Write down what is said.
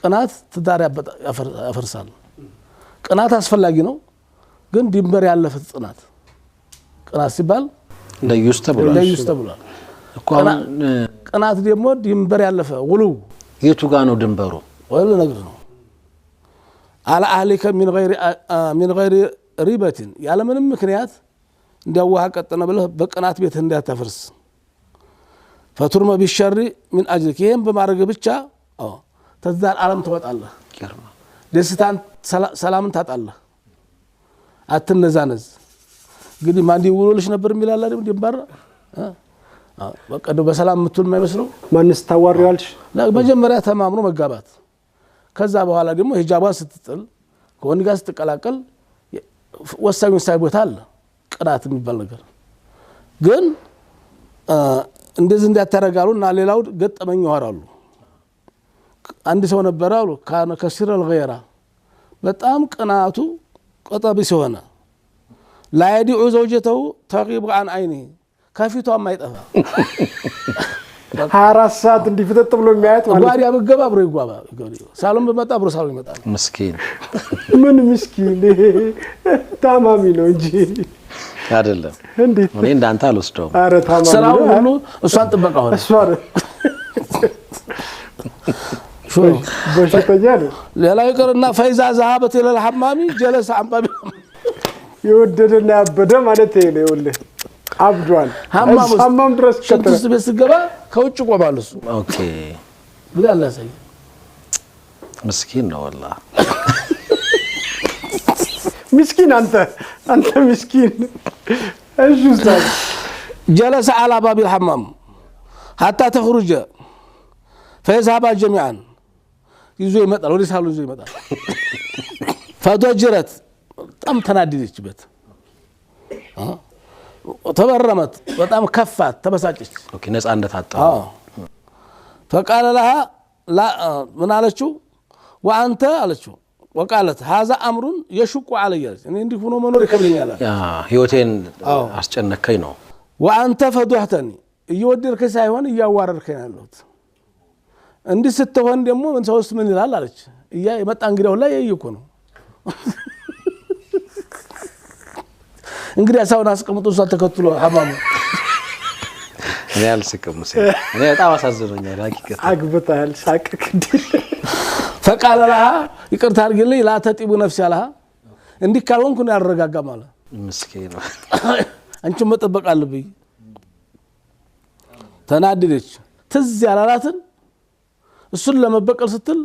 ቅናት ትዳር ያፈርሳል ቅናት አስፈላጊ ነው ግን ድንበር ያለፈ ጽናት ቅናት ሲባል ለዩስ ተብሏል እኮ ቅናት ደግሞ ድንበር ያለፈ ውሉ የቱ ጋር ነው ድንበሩ ወለ ነገር ነው على اهلك من غير ريبه ያለ ምንም ምክንያት እንዲያዋህ ቀጥነ ብለህ በቅናት ቤት እንዳታፈርስ فترمى بالشر من اجلك ይሄን በማድረግ ብቻ ተዛር ዓለም ተወጣለህ ደስታን ሰላምን ታጣለህ አትነዛነዝ እንግዲህ ማን ይውሉልሽ ነበር የሚላል አይደል ድንበር በቃ በሰላም ምትል የማይመስለው ማንስ ታዋሪዋልሽ መጀመሪያ ተማምኖ መጋባት ከዛ በኋላ ደግሞ ሂጃቧን ስትጥል ከወንድ ጋር ስትቀላቀል ወሳኝ ቦታ አለ ቅናት የሚባል ነገር ግን እንደዚህ እንዲያተረጋሉና ሌላው ገጠመኝ ይወራሉ አንድ ሰው ነበር አሉ ካነ ከሲር الغيራ በጣም ቅናቱ ቀጠብ ሲሆነ لا يدع زوجته تغيب عن عينه ከፊቷ ማይጠፋ 24 ሰዓት እንዲፈጠጥ ብሎ የሚያያት ማለት ጓዲያ በገባ አብሮ ይጓባ ሳሎም በመጣ አብሮ ሳሎም ይመጣል ምስኪን ምን ምስኪን ታማሚ ነው እንጂ አይደለም እንዴት እኔ እንዳንተ አልወስደውም አረ ታማሚ ስራው ሁሉ እሷን ጥበቃ ሆነ እሷ በሽተኛ ነው ሌላ ይቀርና ፈይዛ ذهبت الى الحمام جلس عن باب የወደደና ያበደ ማለት ይሄ ነው ይኸውልህ አብዷል ሐማም ድረስ ከትስ በስገባ ከውጭ ቆማል እሱ ኦኬ ብላላ ሳይ ምስኪን ነው والله ምስኪን አንተ ምስኪን እሺ ኡስታዝ جلس على باب الحمام حتى تخرج فيذهب جميعا ይዞ ይመጣል ወደ ሳሎን ይዞ ይመጣል فضجرت በጣም ተናደደችበት ተበረመት በጣም ከፋት ተበሳጨች ኦኬ ነፃ እንደታጣ فقال لها لا من አለችው وانت አለችው وقالت هذا امر يشق علي እኔ እንዲህ ሆኖ መኖር ይከብደኛል ህይወቴን አስጨነከኝ ነው وانت فضحتني እየወደድከኝ ሳይሆን እያዋረድከኝ ያለሁት እንዲህ ስትሆን ደግሞ ምን ሰውስ ምን ይላል አለች የመጣ እንግዲያው ላይ ይይኩ ነው እንግዲህ አሳውን አስቀምጦ እሷ ተከትሎ ሐማሙ እኔ አልስቅም እኔ በጣም አሳዝኖኛል ሀቂቀት አግብታል ሳቅክ እንዴ فقال لها ይቅርታ አድርግልኝ لا تطيب نفسي لها እንዲህ ካልሆንኩ ነው ያረጋጋ ማለት ምስኪን ነው አንቺ መጠበቅ አለብኝ ተናደደች ትዝ ያላላትን እሱን ለመበቀል ስትል